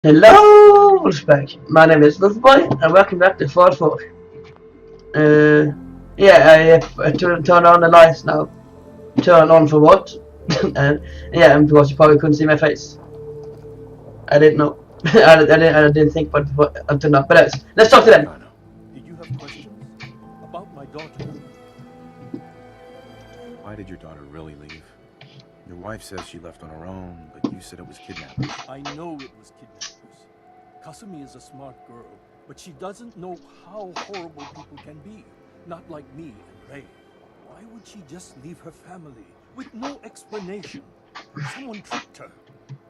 Hello, Wolfpack. My name is Wolfyboy, and welcome back to Fort 4. Yeah, I turn on the lights now. Turn on for what? and yeah, and because you probably couldn't see my face. I didn't know. I didn't think about it until now. But let's talk to them. Nakano, did you have questions? About my daughter? Why did your daughter really leave? Your wife says she left on her own, but you said it was kidnappers. I know it was kidnappers. Kasumi is a smart girl, but she doesn't know how horrible people can be. Not like me and Ray. Why would she just leave her family with no explanation? Someone tricked her.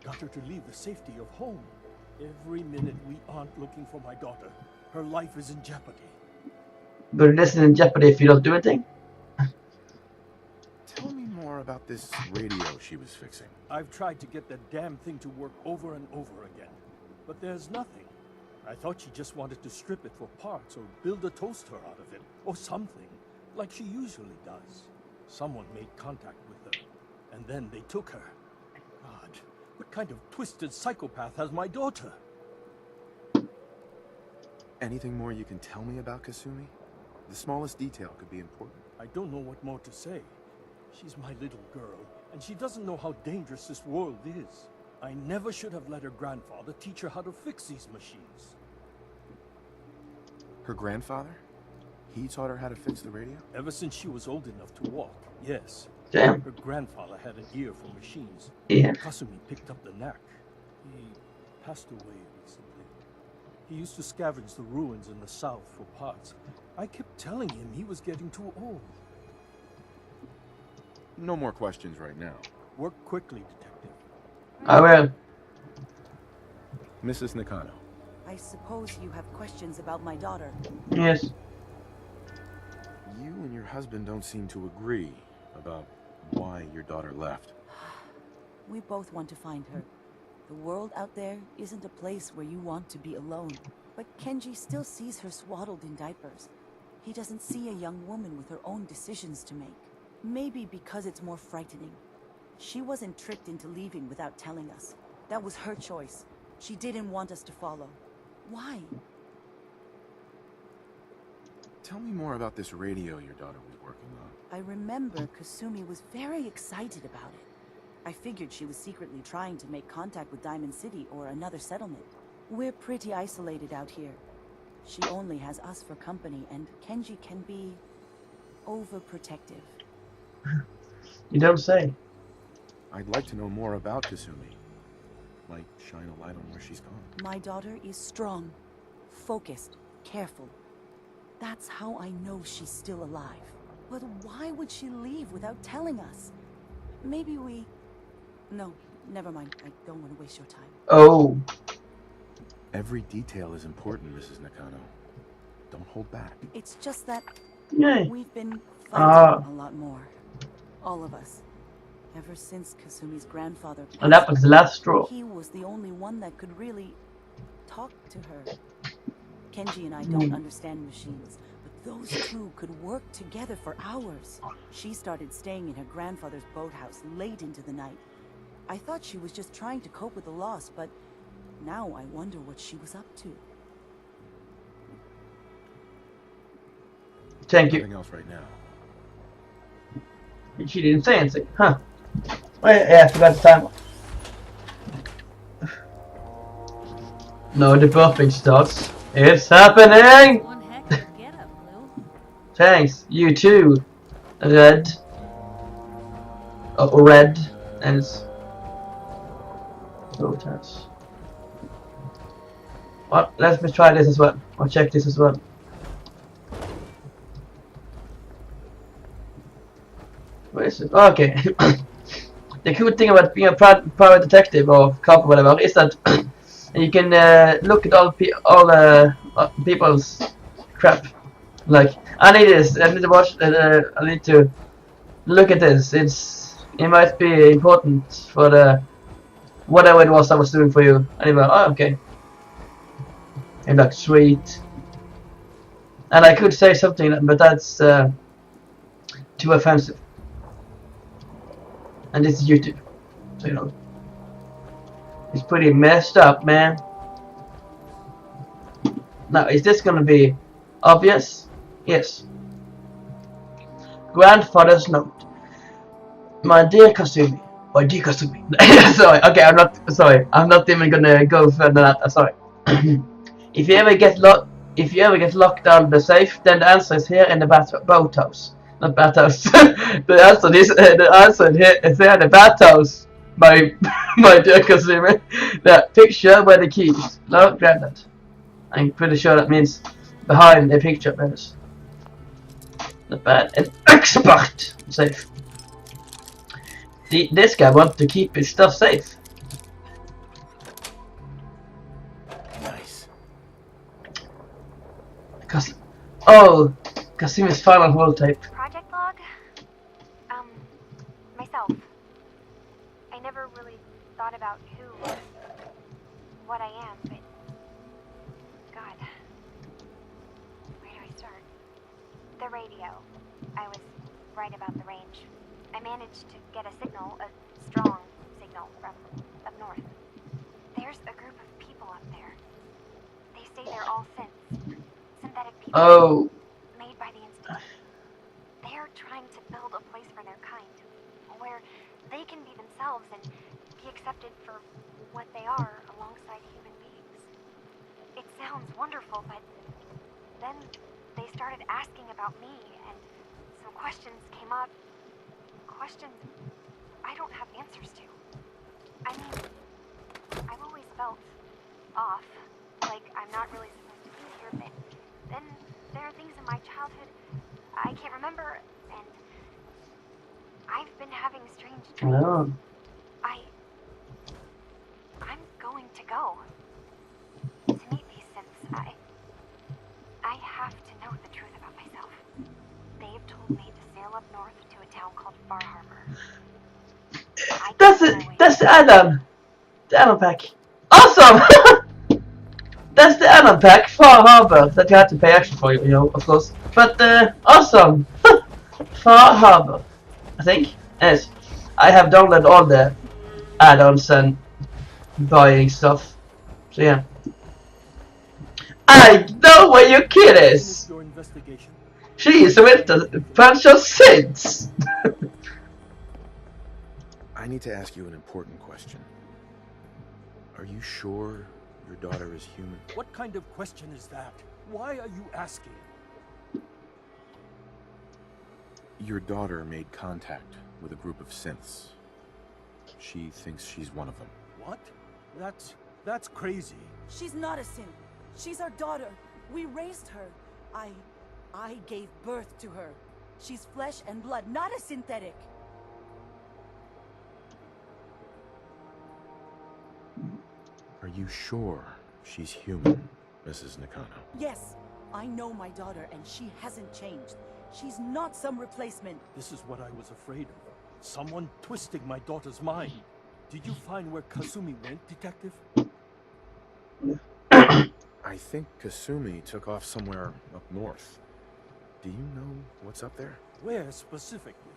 Got her to leave the safety of home. Every minute we aren't looking for my daughter, her life is in jeopardy. But it isn't in jeopardy if you don't do anything. Tell me more about this radio she was fixing. I've tried to get that damn thing to work over and over again, but there's nothing. I thought she just wanted to strip it for parts or build a toaster out of it, or something, like she usually does. Someone made contact with her, and then they took her. God, what kind of twisted psychopath has my daughter? Anything more you can tell me about Kasumi? The smallest detail could be important. I don't know what more to say. She's my little girl, and she doesn't know how dangerous this world is. I never should have let her grandfather teach her how to fix these machines. Her grandfather? He taught her how to fix the radio? Ever since she was old enough to walk, yes. Damn. Her grandfather had an ear for machines. Yeah. Kasumi picked up the knack. He passed away recently. He used to scavenge the ruins in the south for parts. I kept telling him he was getting too old. No more questions right now. Work quickly, detective. I will. Mrs. Nakano. I suppose you have questions about my daughter. Yes. You and your husband don't seem to agree about why your daughter left. We both want to find her. The world out there isn't a place where you want to be alone. But Kenji still sees her swaddled in diapers. He doesn't see a young woman with her own decisions to make. Maybe because it's more frightening. She wasn't tricked into leaving without telling us. That was her choice. She didn't want us to follow. Why? Tell me more about this radio your daughter was working on. I remember Kasumi was very excited about it. I figured she was secretly trying to make contact with Diamond City or another settlement. We're pretty isolated out here. She only has us for company, and Kenji can be overprotective. You don't say. I'd like to know more about Kasumi. Might shine a light on where she's gone. My daughter is strong, focused, careful. That's how I know she's still alive. But why would she leave without telling us? Maybe we... No, never mind. I don't want to waste your time. Oh. Every detail is important, Mrs. Nakano. Don't hold back. It's just that Yeah. we've been fighting a lot more. All of us. Ever since Kasumi's grandfather passed, And that was the last straw. he was the only one that could really talk to her. Kenji and I don't understand machines, but those two could work together for hours. She started staying in her grandfather's boathouse late into the night. I thought she was just trying to cope with the loss, but now I wonder what she was up to. Thank you. Nothing else right now. She didn't say anything. Huh. Oh, yeah, I forgot the time. No, the buffing starts. It's happening! One heck of a get-up, Blue. Thanks. You too. Red. Oh, red. And it's... Oh, touch. Well, let me try this as well. I'll check this as well. Where is it? Oh, okay. The cool thing about being a private detective or cop or whatever is that you can look at all people's crap. Like, I need this. I need to watch. I need to look at this. It might be important for the whatever it was I was doing for you. And you're like, oh, okay. And like, sweet. And I could say something, but that's too offensive. And this is YouTube, so you know, it's pretty messed up, man. Now, is this gonna be obvious? Yes. Grandfather's note. My dear Kasumi. My dear Kasumi. Sorry, okay, I'm not even gonna go further than that. I'm sorry. If you ever get locked out of the safe, then the answer is here in the boathouse. Not bathhouse. The answer is here in the bathhouse. My dear Kasumi. The picture where the keys. No, grab that. I'm pretty sure that means behind the picture. Not bad. An expert safe. This guy wants to keep his stuff safe. Nice. Kasumi's final holotape. Project log? Myself. I never really thought about who or what I am, but God. Where do I start? The radio. I was right about the range. I managed to get a signal, a strong signal from up north. There's a group of people up there. They say they're all synthetic people made by the Institute. They're trying to build a place for their kind, where they can be themselves and be accepted for what they are alongside human beings. It sounds wonderful, but then they started asking about me, and some questions came up. Questions I don't have answers to. I mean, I've always felt off, like I'm not really supposed to be here, but then there are things in my childhood I can't remember, and I've been having strange dreams. Oh. I'm going to go to meet these synths. I have to know the truth about myself. They've told me to sail up north to a town called Far Harbor. That's it. That's the add-on. The add-on pack. Awesome. That's the add-on pack, Far Harbor, that you have to pay extra for, you know, of course. But awesome. Far Harbor, I think. Yes. I have downloaded all the add-ons and buying stuff. So yeah. I know where your kid is. Your investigation. She is with a bunch of sins. I need to ask you an important question. Are you sure your daughter is human? What kind of question is that? Why are you asking? Your daughter made contact with a group of synths. She thinks she's one of them. What? That's crazy. She's not a synth. She's our daughter. We raised her. I gave birth to her. She's flesh and blood, not a synthetic. Are you sure she's human, Mrs. Nakano? Yes, I know my daughter, and she hasn't changed. She's not some replacement. This is what I was afraid of. Someone twisting my daughter's mind. Did you find where Kasumi went, Detective? I think Kasumi took off somewhere up north. Do you know what's up there? Where specifically?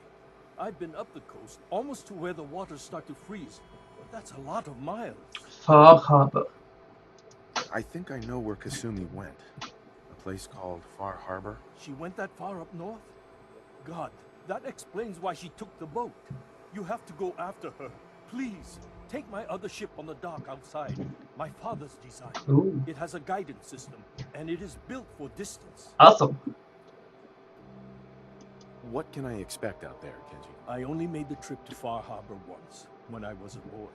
I've been up the coast, almost to where the waters start to freeze. But that's a lot of miles. Far Harbor. I think I know where Kasumi went. A place called Far Harbor. She went that far up north? God, that explains why she took the boat. You have to go after her. Please, take my other ship on the dock outside. My father's design. Ooh. It has a guidance system, and it is built for distance. Awesome. What can I expect out there, Kenji? I only made the trip to Far Harbor once, when I was a boy.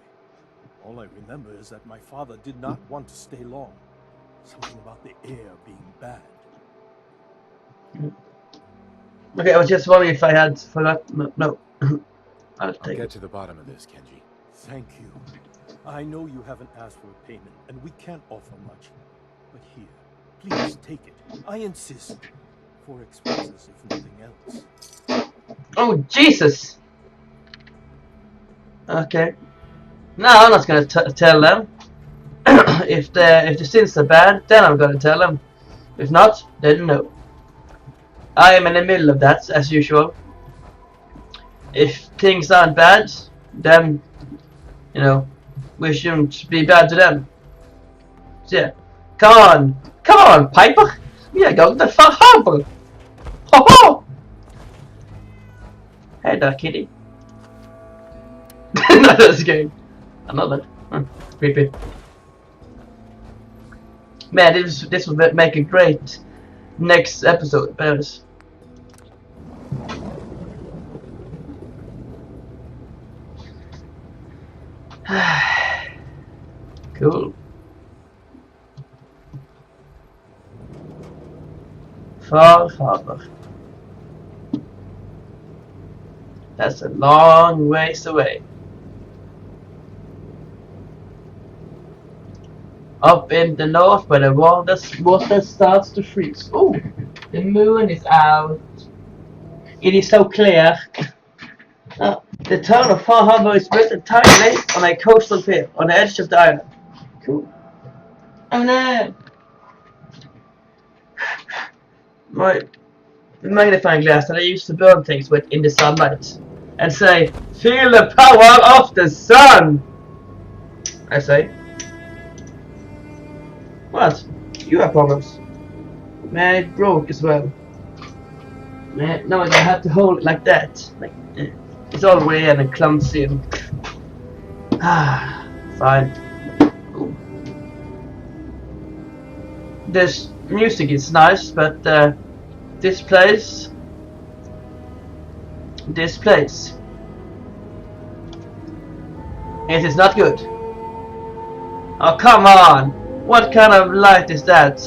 All I remember is that my father did not want to stay long. Something about the air being bad. Okay, I was just wondering if I had forgotten. No. I'll take Get it. to the bottom of this, Kenji. Thank you. I know you haven't asked for a payment, and we can't offer much. But here, please take it. I insist. For expenses, if nothing else. Oh, Jesus! Okay. No, I'm not gonna tell them. If the sins are bad, then I'm gonna tell them. If not, then no. I am in the middle of that, as usual. If things aren't bad, then, you know, we shouldn't be bad to them. So yeah. Come Come on, Piper! We are going to Far Harbor! Ho ho! Hey there, kitty. No, that's good. Another. Creepy. Man, this will make a great next episode, Paris. Cool. Far Harbor. That's a long ways away. Up in the north where the water starts to freeze. Oh, the moon is out. It is so clear. The town of Far Harbor is built entirely on a coastal pier on the edge of the island. Cool. Oh no! My magnifying glass that I used to burn things with in the sunlight. And say, feel the power of the sun! I say. What? You have problems. Man, it broke as well. Man, no, I had to hold it like that. Like, it's all weird and clumsy and... fine. Ooh. This music is nice, but this place... It is not good. Oh, come on! What kind of light is that?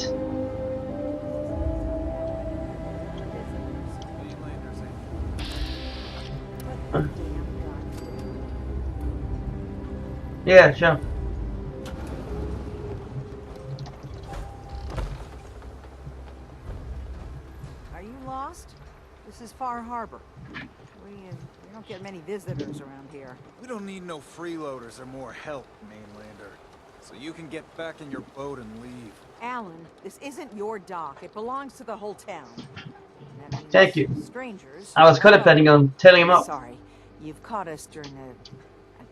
Yeah, sure. Are you lost? This is Far Harbor. We don't get many visitors around here. We don't need no freeloaders or more help, mainlander. So you can get back in your boat and leave. Alan, this isn't your dock. It belongs to the whole town. That means Thank you. strangers. I was kind of planning on telling him off. Sorry, you've caught us during a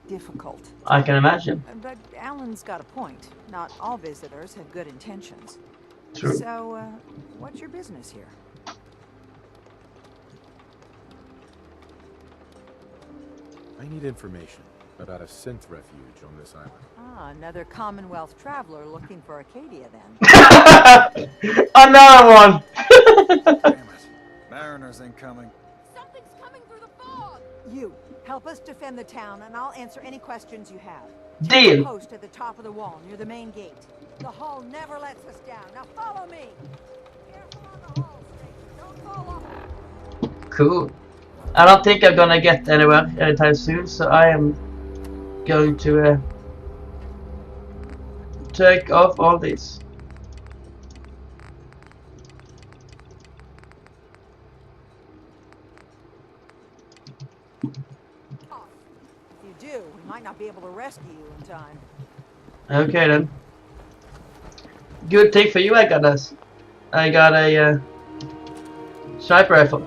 difficult time. I can imagine. But Alan's got a point. Not all visitors have good intentions. True. So, what's your business here? I need information about a synth refuge on this island. Ah, another Commonwealth traveler looking for Acadia then. Another one! Damn it. Mariners incoming. Something's coming through the fog! You, help us defend the town and I'll answer any questions you have. Deal! Post at the top of the wall near the main gate. The hall never lets us down. Now follow me! Careful on the hall, stranger. Don't fall off. Cool. I don't think I'm gonna get anywhere anytime soon, so I am going to take off all these. If you do, we might not be able to rescue you in time. Okay then. Good thing for you, I got this. I got a sniper rifle.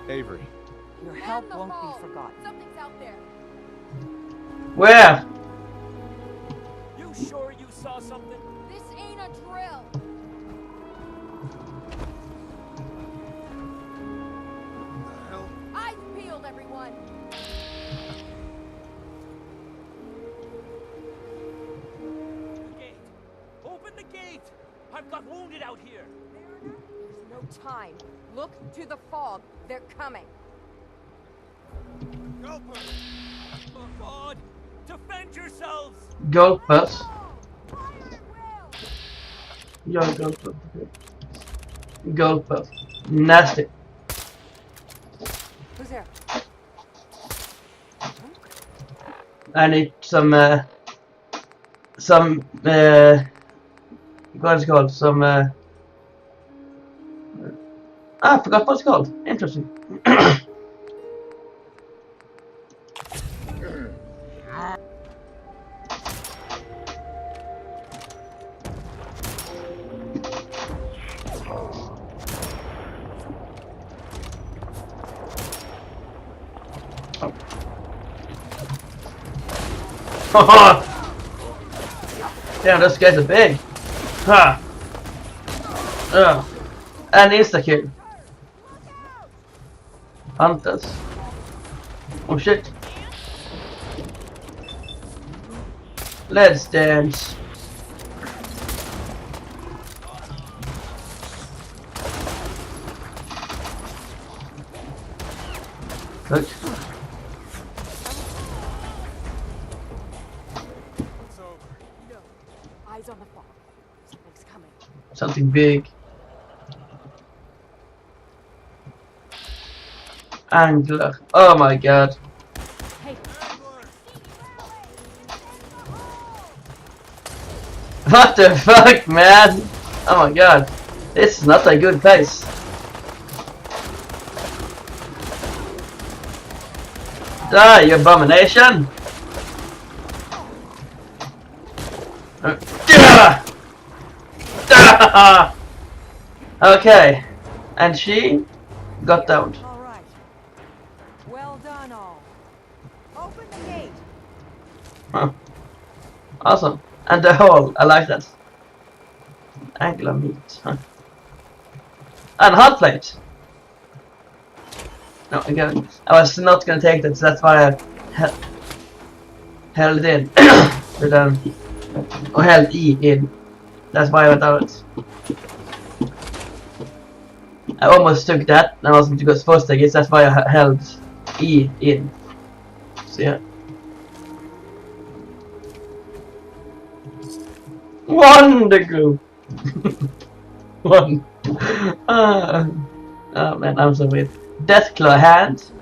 Avery. Your help won't be forgotten. Something's out there. Where? You sure you saw something? This ain't a drill. The hell? Eyes peeled, everyone. The gate. Open the gate. I've got wounded out here. There's no time. Look to the fog. They're coming. Gulper! Oh God! Defend yourselves! Gulpers. Yo, gulpers. Gulpers. Nasty. Who's there? I need some what is it called? I forgot what it's called. Interesting. Damn, those guys are big. Ha! Oh. And insta-kill. Hunters. Oh shit. Let's dance. Look. It's over. No. Eyes on the fog. Something's coming. Something big. Angler. Oh my god. Hey, What the fuck, man? Oh my god. This is not a good place. Die, you abomination! Okay. And she got down. All right. Well done, all. Open the gate. Huh. Awesome. And the hole, I like that. Angler meat. Huh. And hot plate. No, again, I was not gonna take that, so that's why I held in. With or held E in. That's why I went out. I almost took that, and I wasn't supposed to take it, so that's why I held E in. So yeah. Wonderful! One. Oh man, I'm so weird. Deathclaw hand.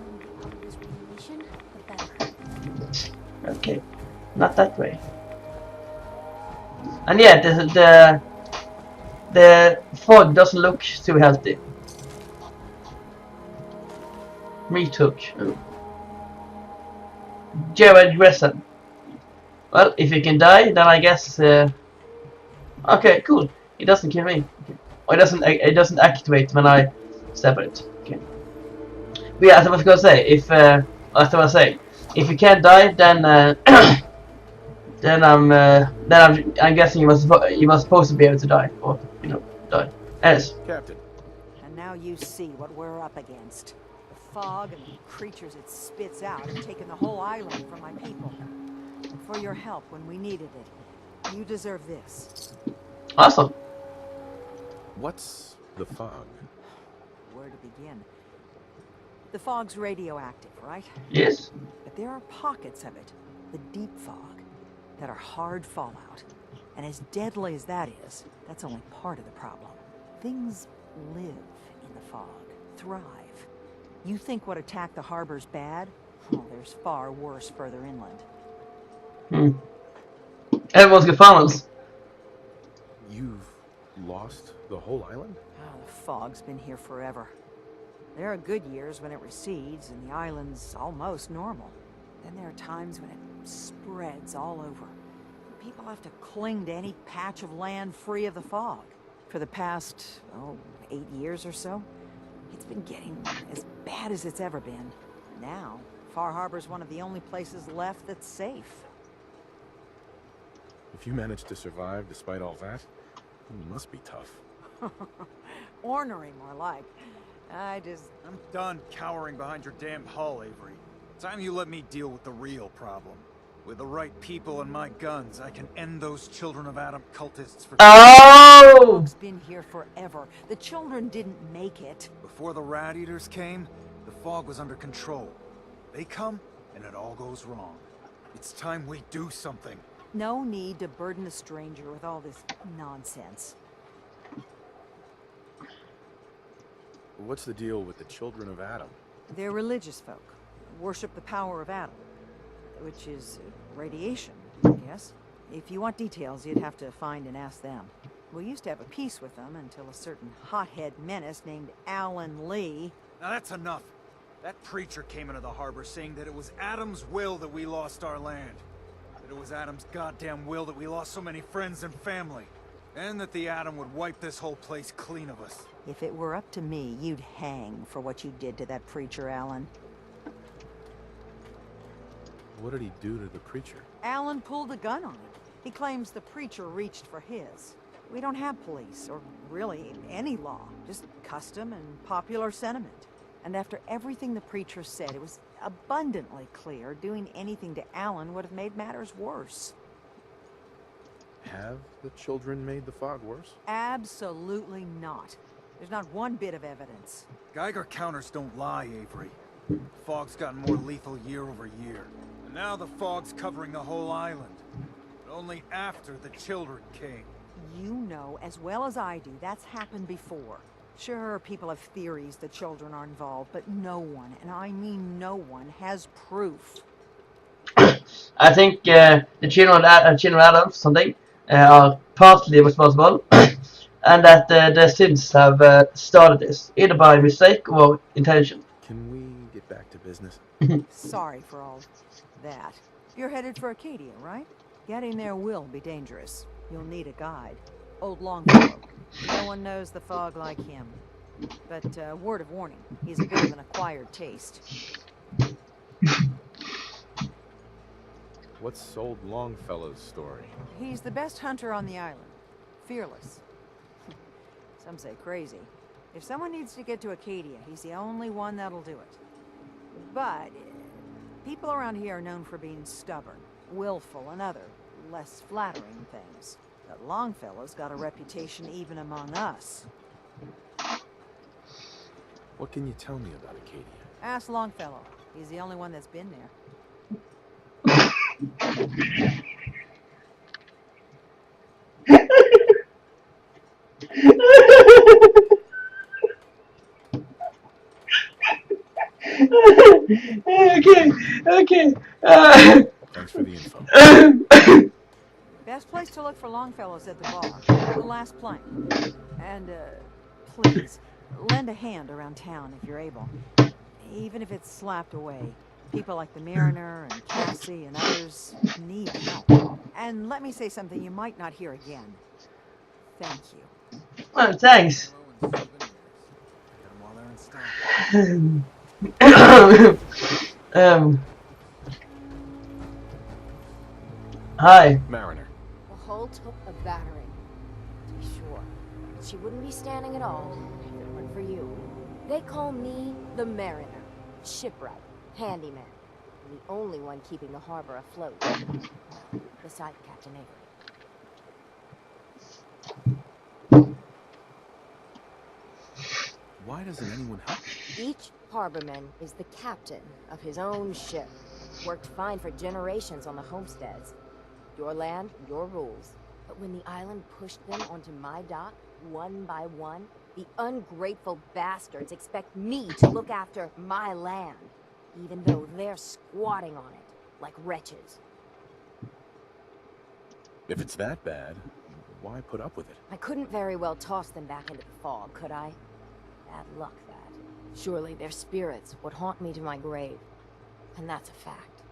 Okay, not that way. And yeah, the fog doesn't look too healthy. Retook. Jared Gresson. Well, if you can die, then I guess. Okay, cool. It doesn't kill me. Okay. Or it doesn't activate when I stab at it. Okay. But yeah, as I was gonna say, if if you can't die, then I'm guessing you must supposed to be able to die, or die. Yes. Captain. And now you see what we're up against. The fog and the creatures it spits out have taken the whole island from my people. And for your help when we needed it, you deserve this. Awesome. What's the fog? Where to begin? The fog's radioactive, right? Yes. But there are pockets of it, the deep fog, that are hard fallout. And as deadly as that is, that's only part of the problem. Things live in the fog, thrive. You think what attacked the harbor's bad? Well, there's far worse further inland. Everyone's got funnels. You've lost the whole island? Oh, the fog's been here forever. There are good years when it recedes and the island's almost normal. Then there are times when it spreads all over. People have to cling to any patch of land free of the fog. For the past, 8 years or so, it's been getting as bad as it's ever been. Now, Far Harbor's one of the only places left that's safe. If you managed to survive despite all that, it must be tough. Ornery, more like. I'm done cowering behind your damn hull, Avery. Time you let me deal with the real problem. With the right people and my guns, I can end those Children of Adam cultists for— Oh! The fog's been here forever. The children didn't make it. Before the Rat Eaters came, the fog was under control. They come, and it all goes wrong. It's time we do something. No need to burden a stranger with all this nonsense. What's the deal with the Children of Adam? They're religious folk. Worship the power of Adam. Which is radiation, I guess. If you want details, you'd have to find and ask them. We used to have a peace with them until a certain hothead menace named Alan Lee. Now that's enough. That preacher came into the harbor saying that it was Adam's will that we lost our land. That it was Adam's goddamn will that we lost so many friends and family. And that the Atom would wipe this whole place clean of us. If it were up to me, you'd hang for what you did to that preacher, Alan. What did he do to the preacher? Alan pulled a gun on him. He claims the preacher reached for his. We don't have police, or really any law, just custom and popular sentiment. And after everything the preacher said, it was abundantly clear doing anything to Alan would have made matters worse. Have the children made the fog worse? Absolutely not. There's not one bit of evidence. Geiger counters don't lie, Avery. The fog's gotten more lethal year over year. And now the fog's covering the whole island. But only after the children came. You know as well as I do that's happened before. Sure, people have theories the children are involved, but no one, and I mean no one, has proof. I think the children Adams something are partly responsible, and that the Sins have started this, either by mistake or intention. Can we get back to business? Sorry for all that. You're headed for Acadia, right? Getting there will be dangerous. You'll need a guide. Old Longfellow. No one knows the fog like him. But word of warning, he's a bit of an acquired taste. What's old Longfellow's story? He's the best hunter on the island. Fearless. Some say crazy. If someone needs to get to Acadia, he's the only one that'll do it. But people around here are known for being stubborn, willful, and other less flattering things. But Longfellow's got a reputation even among us. What can you tell me about Acadia? Ask Longfellow. He's the only one that's been there. Okay. Thanks for the info. Best place to look for Longfellow's at the bar. The last plank. And, please, lend a hand around town if you're able. Even if it's slapped away. People like the Mariner and Cassie and others need help. And let me say something you might not hear again. Thank you. Oh, thanks. Hi. Mariner. The hull took a battering, to be sure. She wouldn't be standing at all if it weren't for you. They call me the Mariner, shipwright, handyman, and the only one keeping the harbor afloat. Well, beside Captain Avery. Why doesn't anyone help? Each harborman is the captain of his own ship. Worked fine for generations on the homesteads. Your land, your rules. But when the island pushed them onto my dock, one by one, the ungrateful bastards expect me to look after my land, even though they're squatting on it like wretches. If it's that bad, why put up with it? I couldn't very well toss them back into the fog, could I? Bad luck, that. Surely their spirits would haunt me to my grave. And that's a fact.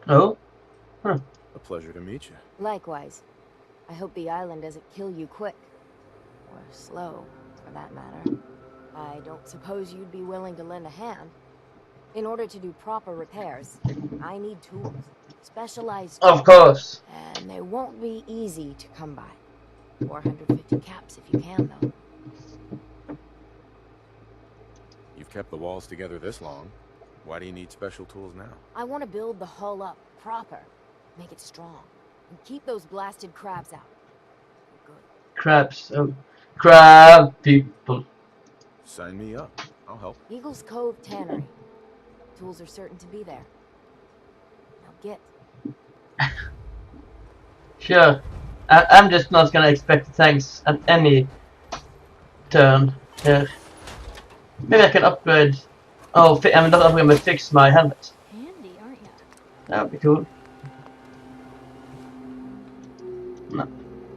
Oh? Huh. A pleasure to meet you. Likewise. I hope the island doesn't kill you quick. Or slow, for that matter. I don't suppose you'd be willing to lend a hand. In order to do proper repairs, I need tools. Specialized tools. Of course. And they won't be easy to come by. 450 caps if you can, though. You've kept the walls together this long. Why do you need special tools now? I want to build the hull up proper. Make it strong. And keep those blasted crabs out. Good. Crabs. Oh. Crab people. Sign me up. I'll help. Eagle's Cove Tannery. Tools are certain to be there. Now get. Sure. I'm just not gonna expect thanks at any turn here. Maybe I can upgrade. Oh, I'm not upgrade, but fix my helmet. Handy, aren't you? That would be cool. No.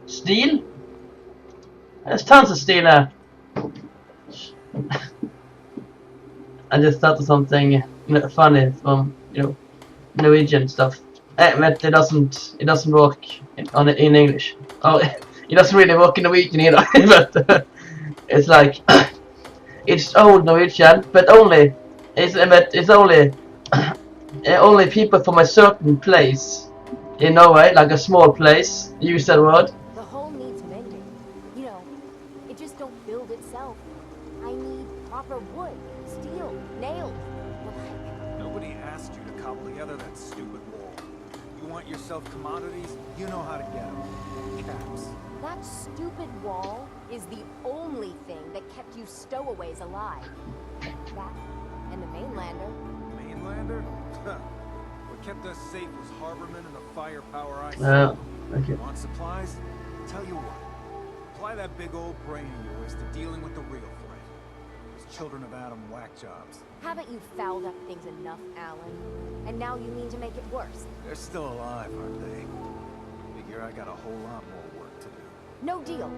Steel? There's tons of steel there. I just thought of something funny from Norwegian stuff. But it doesn't work in English. Oh, it doesn't really work in Norwegian either. But it's like it's old Norwegian, but only only people from a certain place in Norway, like a small place, use that word. The hull needs mending. It just don't build itself. I need proper wood, steel, nails. Well, Nobody asked you to cobble together that stupid wall. You want yourself commodities? You know how to get them. Caps. that stupid wall is the only thing that kept you stowaways alive. That and the mainlander. Mainlander? What kept us safe was Harbormen and the firepower I Yeah, saw. okay. Want supplies? Tell you what. Apply that big old brain of yours to dealing with the real threat. Those children of Adam whack jobs. Haven't you fouled up things enough, Alan? And now you mean to make it worse? They're still alive, aren't they? Figure I got a whole lot more work to do. No deal.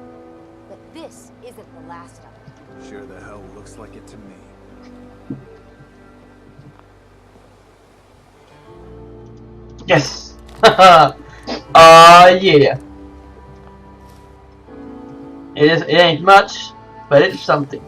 But this isn't the last of it. Sure the hell looks like it to me. Yes! Yeah. It ain't much, but it's something.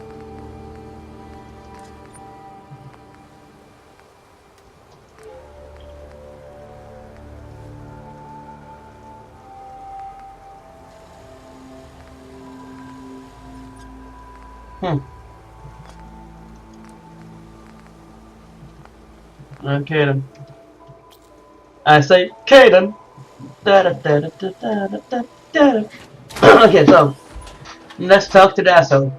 Okay then. I say Caden. Okay, so let's talk to the asshole.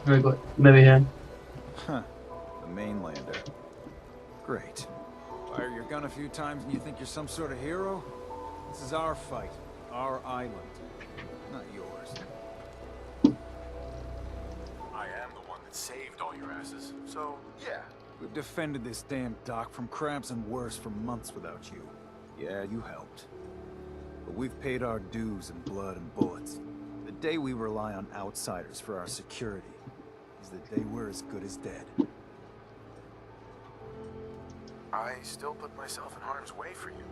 Very good. Maybe here. Huh. The mainlander. Great. Fire your gun a few times and you think you're some sort of hero? This is our fight. Our island. Not yours. I am the one that saved all your asses, so yeah. We've defended this damn dock from crabs and worse for months without you. Yeah, you helped. But we've paid our dues in blood and bullets. The day we rely on outsiders for our security is the day we're as good as dead. I still put myself in harm's way for you.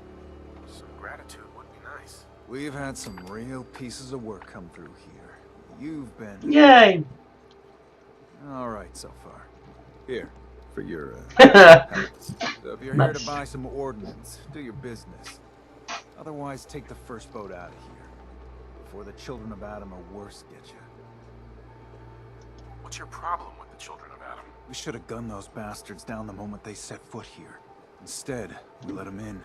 Some gratitude would be nice. We've had some real pieces of work come through here. You've been... Yay! Alright so far. Here, for your, So if you're here to buy some ordnance, do your business. Otherwise, take the first boat out of here. Before the children of Adam or worse get you. What's your problem with the children of Adam? We should have gunned those bastards down the moment they set foot here. Instead, we let them in.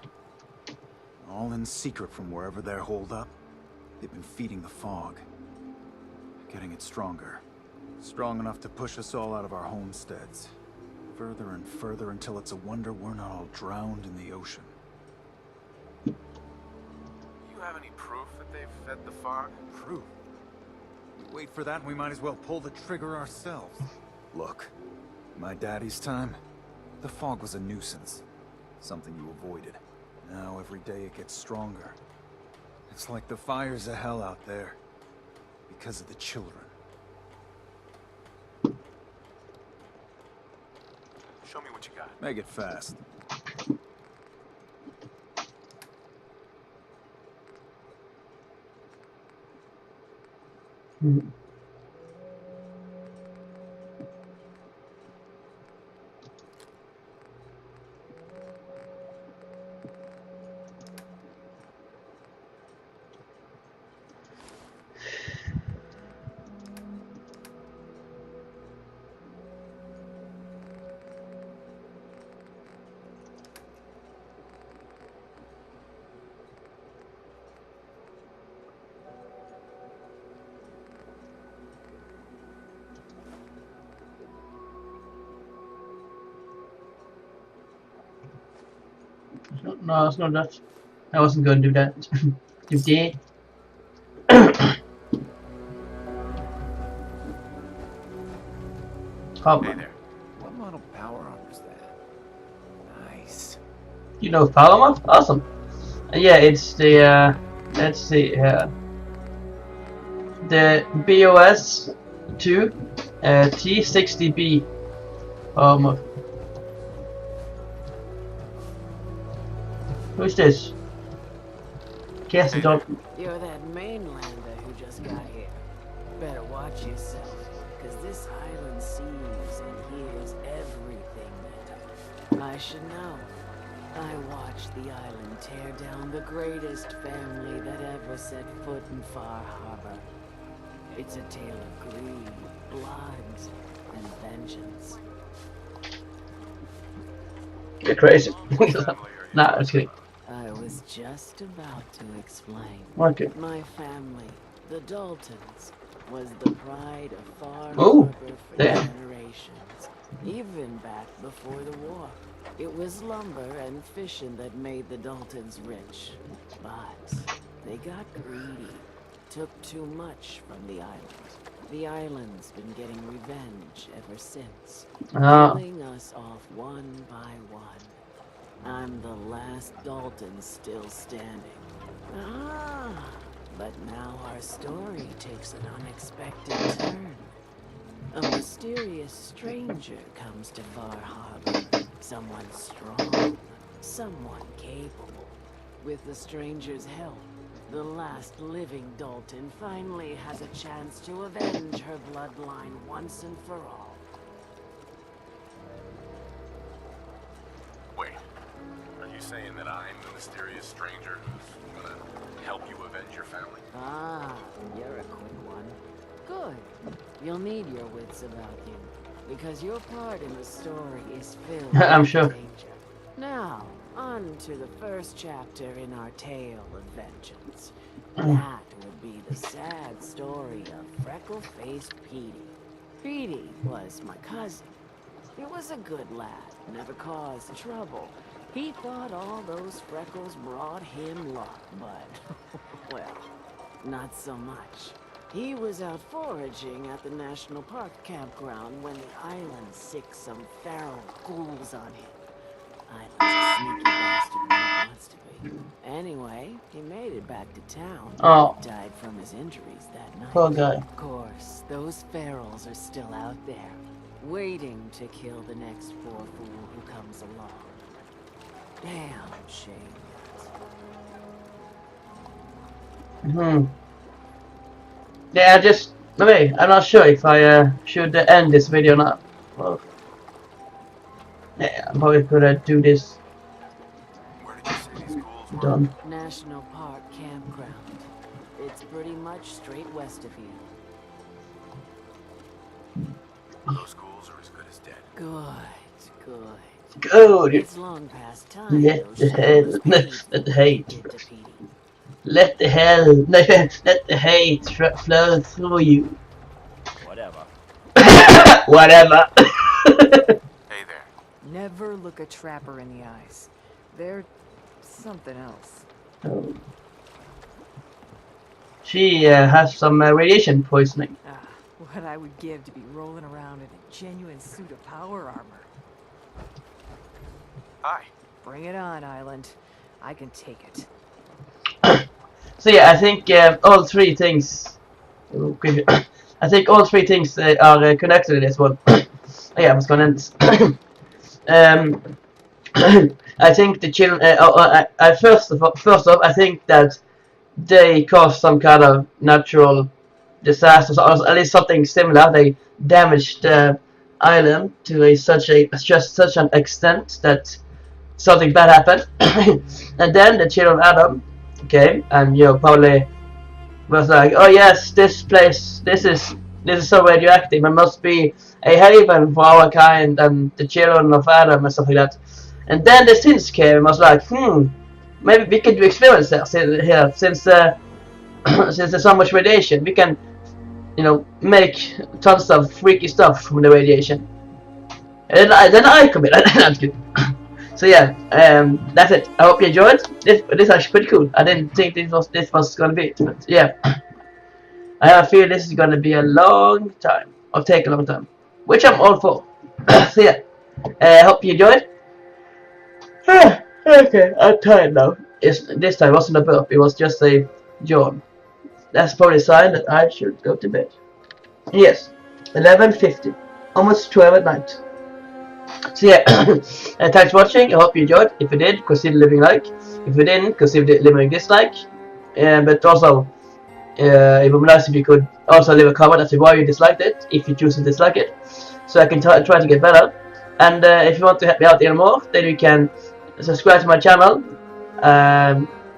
All in secret from wherever they're holed up. They've been feeding the fog. Getting it stronger. Strong enough to push us all out of our homesteads. Further and further until it's a wonder we're not all drowned in the ocean. Do you have any proof that they've fed the fog? Proof? We wait for that and we might as well pull the trigger ourselves. Look, in my daddy's time, the fog was a nuisance. Something you avoided. Now every day it gets stronger. It's like the fires of hell out there. Because of the children. Show me what you got. Make it fast. No, it's not that. I wasn't going to do that. You did. Hey there. What model power armor is that? Nice. You know Paloma? Awesome. Yeah, it's the let's see the BOS 2 T60B armor. Who's this? Cassie Dalton. You're that mainlander who just got here. Better watch yourself, because this island sees and hears everything that I should know. I watched the island tear down the greatest family that ever set foot in Far Harbor. It's a tale of greed, blood, and vengeance. You're crazy. Nah, I'm just kidding. I was just about to explain. Okay. My family, the Daltons, was the pride of Far Oh, Harbor for damn. generations, even back before the war. It was lumber and fishing that made the Daltons rich, but they got greedy, took too much from the island. The island's been getting revenge ever since, killing us off one by one. I'm the last Dalton still standing. But now our story takes an unexpected turn. A mysterious stranger comes to Far Harbor. Someone strong, someone capable. With the stranger's help, the last living Dalton finally has a chance to avenge her bloodline once and for all. Wait, are you saying that I'm the mysterious stranger who's gonna help you avenge your family? Ah, you're a quick one. Good. You'll need your wits about you, because your part in the story is filled I'm with sure. danger. Now, on to the first chapter in our tale of vengeance. That would be the sad story of freckle-faced Petey. Petey was my cousin. He was a good lad, never caused trouble. He thought all those freckles brought him luck, but, well, not so much. He was out foraging at the National Park campground when the island sicked some feral ghouls on him. Island's a sneaky bastard when he wants to be. Anyway, he made it back to town. Oh. Died from his injuries that night. Poor guy. Of course, those ferals are still out there, waiting to kill the next poor fool who comes along. Damn shame. Yeah, I'm not sure if I should end this video now. Well, yeah, I probably could do this. Where did you say these ghouls were? Done. National Park campground. It's pretty much straight west of here. Those ghouls are as good as dead. Good. Good. It's long past time. Let the those hell, shadows let the hate, did to Petey. let the hate flow through you. Whatever. Whatever. Hey there. Never look a trapper in the eyes. They're something else. Oh. She has some radiation poisoning. Ah, what I would give to be rolling around in a genuine suit of power armor. Hi. Bring it on, Island. I can take it. So yeah, I think all three things. I think all three things are connected in this one. Yeah, I was gonna end this. I think the children. First off, I think that they caused some kind of natural disaster, or at least something similar. They damaged the island to such an extent that something bad happened. And then the children of Adam came and probably was like, oh yes, this place, this is so radioactive. It must be a haven for our kind and the children of Adam and stuff like that. And then the sins came and was like, maybe we can do experiments here since since there's so much radiation. We can, make tons of freaky stuff from the radiation. And then I commit. I'm kidding. So yeah, that's it. I hope you enjoyed. This is actually pretty cool. I didn't think this was gonna be it, but yeah. I have a feeling this is gonna be a long time, or take a long time, which I'm all for. So yeah, I hope you enjoyed. Okay, I'm tired now. This time wasn't a burp, it was just a yawn. That's probably a sign that I should go to bed. Yes, 11:50, almost 12 at night. So yeah, thanks for watching. I hope you enjoyed. If you did, consider leaving a like. If you didn't, consider leaving a dislike. But also, it would be nice if you could also leave a comment as to why you disliked it, if you choose to dislike it, so I can try to get better. And if you want to help me out even more, then you can subscribe to my channel.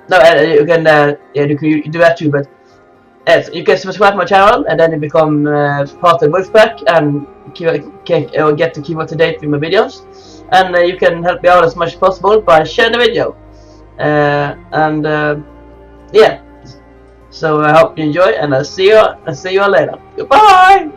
No, you can yeah, you can do that too, but yes, you can subscribe to my channel and then you become part of Wolfpack and get to keep up to date with my videos. And you can help me out as much as possible by sharing the video. Yeah. So I hope you enjoy, and I'll see you later. Goodbye.